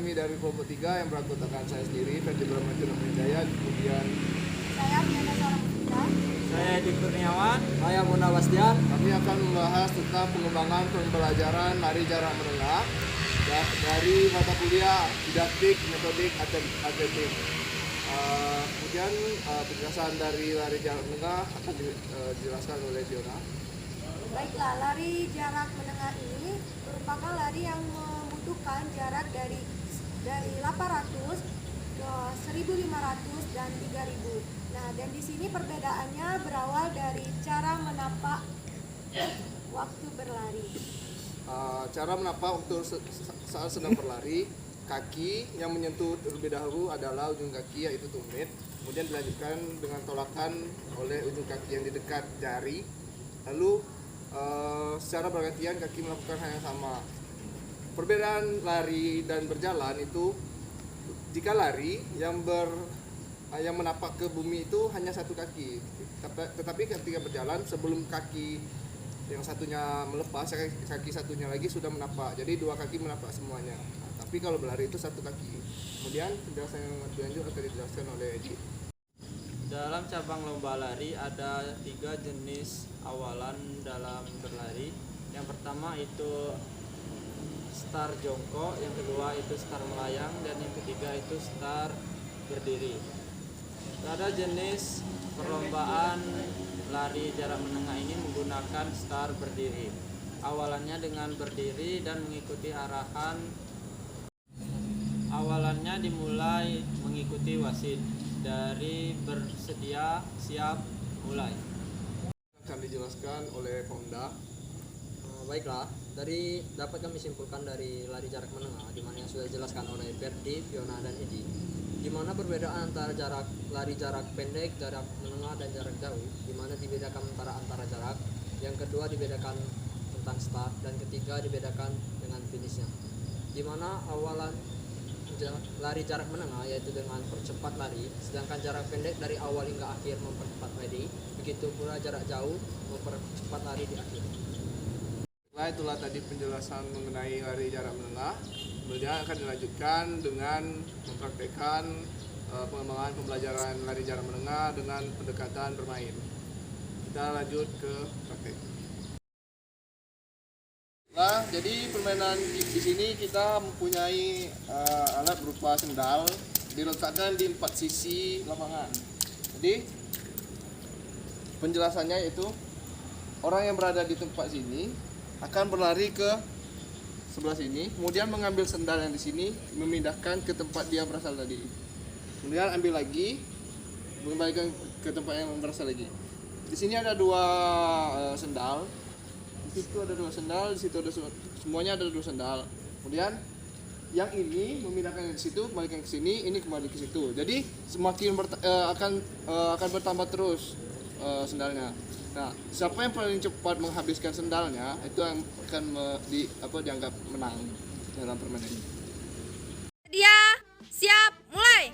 kami dari kelompok 3 yang beranggotakan saya sendiri, Ferdi Bramantio Jaya, kemudian Saya Fiona Sarapusita. Saya Edi Kurniawan. Saya Mona Bastian. kami akan membahas tentang pengembangan pembelajaran lari jarak menengah dari mata kuliah didaktik, metodik, atletik. Kemudian penjelasan dari lari jarak menengah akan dijelaskan oleh Fiona. Baiklah, lari jarak menengah ini merupakan lari yang membutuhkan jarak dari 800 ke 1.500 dan 3.000. Nah, dan di sini perbedaannya berawal dari cara menapak waktu berlari. Cara menapak waktu saat sedang berlari, kaki yang menyentuh terlebih dahulu adalah ujung kaki yaitu tumit, kemudian dilanjutkan dengan tolakan oleh ujung kaki yang di dekat jari, lalu secara bergantian kaki melakukan hal yang sama. Perbedaan lari dan berjalan itu, jika lari yang menapak ke bumi itu hanya satu kaki, tetapi ketika berjalan sebelum kaki yang satunya melepas, kaki satunya lagi sudah menapak, jadi dua kaki menapak semuanya. Tapi kalau berlari itu satu kaki. Kemudian penjelasan yang lebih lanjut akan dijelaskan oleh Edi. Dalam cabang lomba lari ada 3 jenis awalan dalam berlari. Yang pertama itu start jongkok, yang kedua itu start melayang, dan yang ketiga itu start berdiri. Pada jenis perlombaan lari jarak menengah ini menggunakan start berdiri. Awalannya dengan berdiri dan mengikuti arahan. Awalannya dimulai mengikuti wasit dari bersedia, siap, mulai. Akan dijelaskan oleh Fonda. Baiklah, dapat kami simpulkan dari lari jarak menengah, di mana yang sudah dijelaskan oleh Ferdi, Fiona, dan Edi, di mana perbedaan antara lari jarak pendek, jarak menengah, dan jarak jauh, di mana dibedakan antara jarak, yang kedua dibedakan tentang start, dan ketiga dibedakan dengan finishnya, di mana awalan lari jarak menengah yaitu dengan percepat lari, sedangkan jarak pendek dari awal hingga akhir mempercepat lari, begitu pula jarak jauh mempercepat lari di akhir. Nah, itulah tadi penjelasan mengenai lari jarak menengah. Kemudian akan dilanjutkan dengan mempraktekkan pengembangan pembelajaran lari jarak menengah dengan pendekatan bermain. Kita lanjut ke praktek. Nah, jadi permainan di sini kita mempunyai alat berupa sendal diletakkan di 4 sisi lapangan. Jadi penjelasannya itu orang yang berada di tempat sini akan berlari ke sebelah sini, kemudian mengambil sendal yang di sini, memindahkan ke tempat dia berasal tadi. Kemudian ambil lagi, mengembalikan ke tempat yang berasal lagi. Di sini ada 2 sendal. Di situ ada 2 sendal, di situ ada semuanya ada 2 sendal. Kemudian yang ini memindahkan di situ, kembalikan ke sini, ini kembali ke situ. Jadi semakin akan bertambah terus sendalnya. Nah, siapa yang paling cepat menghabiskan sendalnya itu yang akan dianggap menang dalam permainan ini. Sedia, siap, mulai.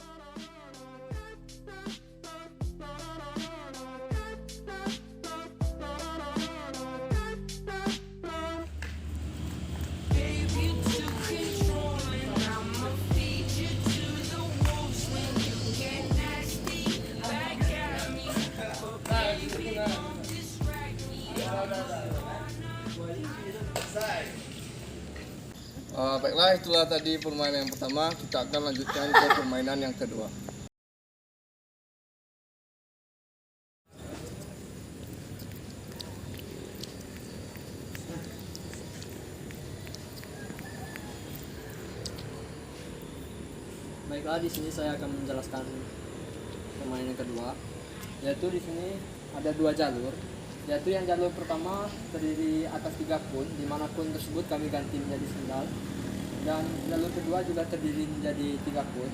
Baiklah, itulah tadi permainan yang pertama. Kita akan lanjutkan ke permainan yang kedua. Baiklah, di sini saya akan menjelaskan permainan yang kedua, yaitu di sini ada 2 jalur, yaitu yang jalur pertama terdiri atas 3 kun, di mana kun tersebut kami ganti menjadi sendal, dan jalur kedua juga terdiri menjadi 3 kun,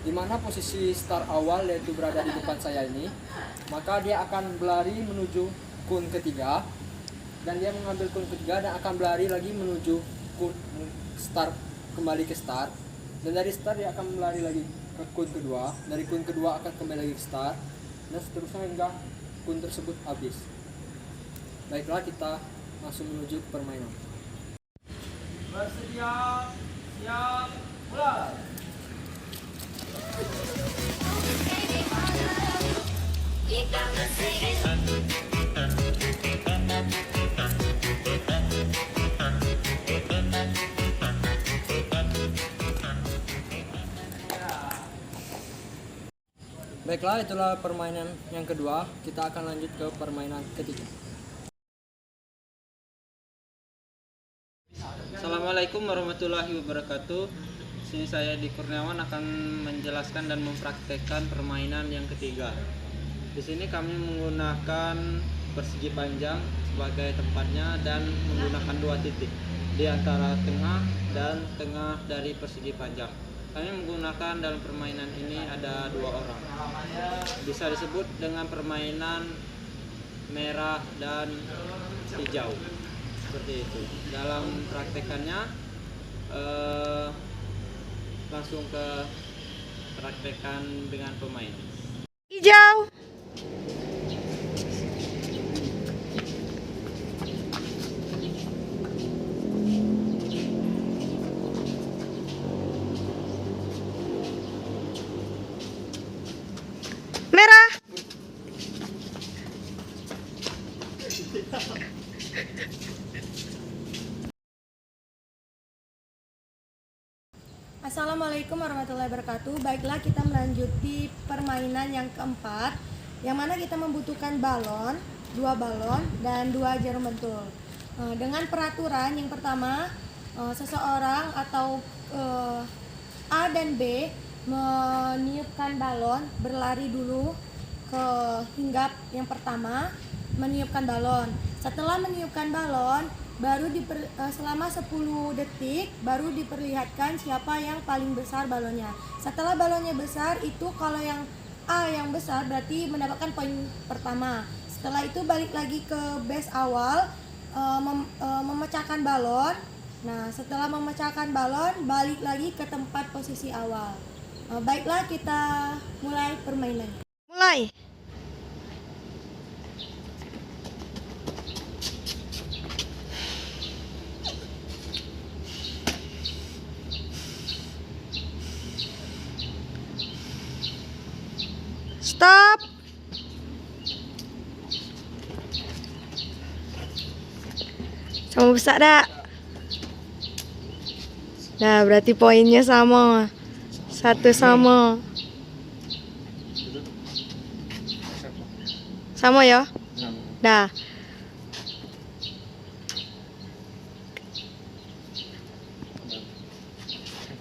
di mana posisi start awal yaitu berada di depan saya ini, maka dia akan berlari menuju kun ketiga, dan dia mengambil kun ketiga dan akan berlari lagi menuju kun start, kembali ke start. Dan dari start dia akan melari lagi ke kun kedua, dari kun kedua akan kembali lagi ke start, dan seterusnya hingga kun tersebut habis. Baiklah, kita langsung menuju ke permainan. Bersedia, siap, Baiklah, itulah permainan yang kedua. Kita akan lanjut ke permainan ketiga. Assalamualaikum warahmatullahi wabarakatuh. Sini saya Di Kurniawan akan menjelaskan dan mempraktekkan permainan yang ketiga. Di sini kami menggunakan persegi panjang sebagai tempatnya dan menggunakan 2 titik di antara tengah dan tengah dari persegi panjang. Kami menggunakan dalam permainan ini ada 2 orang. Bisa disebut dengan permainan merah dan hijau. Seperti itu. Dalam praktekannya langsung ke praktekan dengan pemain. Hijau. Merah. Assalamualaikum warahmatullahi wabarakatuh. Baiklah, kita melanjuti permainan yang keempat, yang mana kita membutuhkan balon, 2 balon dan 2 jarum bentul. Dengan peraturan yang pertama, seseorang atau A dan B meniupkan balon, berlari dulu ke hinggap yang pertama, meniupkan balon. Setelah meniupkan balon, baru selama 10 detik baru diperlihatkan siapa yang paling besar balonnya. Setelah balonnya besar itu, kalau yang A yang besar berarti mendapatkan poin pertama. Setelah itu balik lagi ke base awal, memecahkan balon. Nah, setelah memecahkan balon, balik lagi ke tempat posisi awal. Baiklah, kita mulai permainannya. Mulai. Stop. Sama besar dak? Nah, berarti poinnya sama. 1 sama. Sama ya? Dah.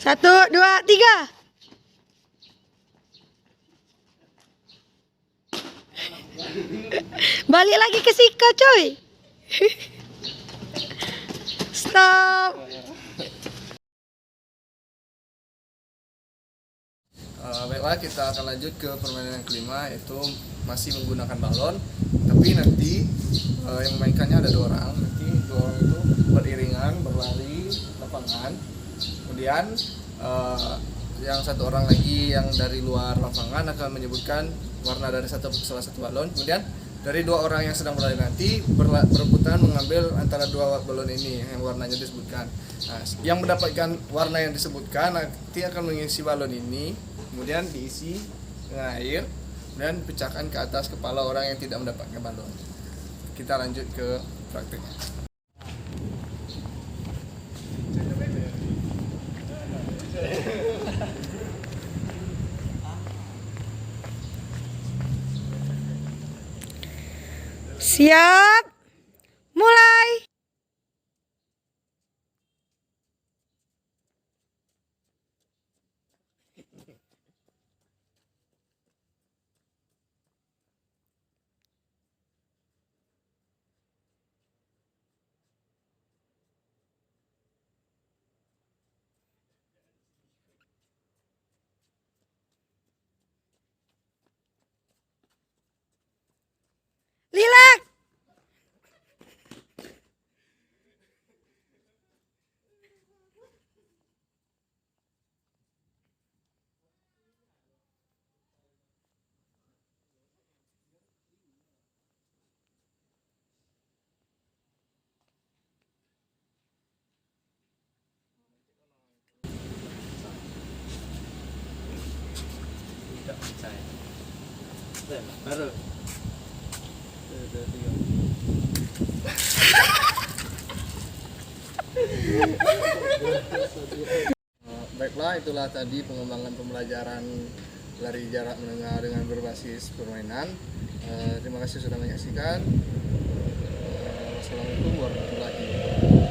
1, 2, 3. Balik lagi ke Sika, coy. Stop. Baiklah, kita akan lanjut ke permainan yang kelima, yaitu masih menggunakan balon, tapi nanti yang memainkannya ada 2 orang. Nanti 2 orang itu beriringan berlari lapangan. Kemudian yang 1 orang lagi yang dari luar lapangan akan menyebutkan warna dari salah satu balon. Kemudian dari 2 orang yang sedang berlari nanti berebutan mengambil antara 2 balon ini yang warnanya disebutkan. Nah, yang mendapatkan warna yang disebutkan nanti akan mengisi balon ini, kemudian diisi dengan air dan pecahkan ke atas kepala orang yang tidak mendapatkan balon. Kita lanjut ke prakteknya. Siap. Mulai. Lilak. Baru. Tiga. Baiklah, itulah tadi pengembangan pembelajaran lari jarak menengah dengan berbasis permainan. Terima kasih sudah menyaksikan. Wassalamualaikum warahmatullahi wabarakatuh.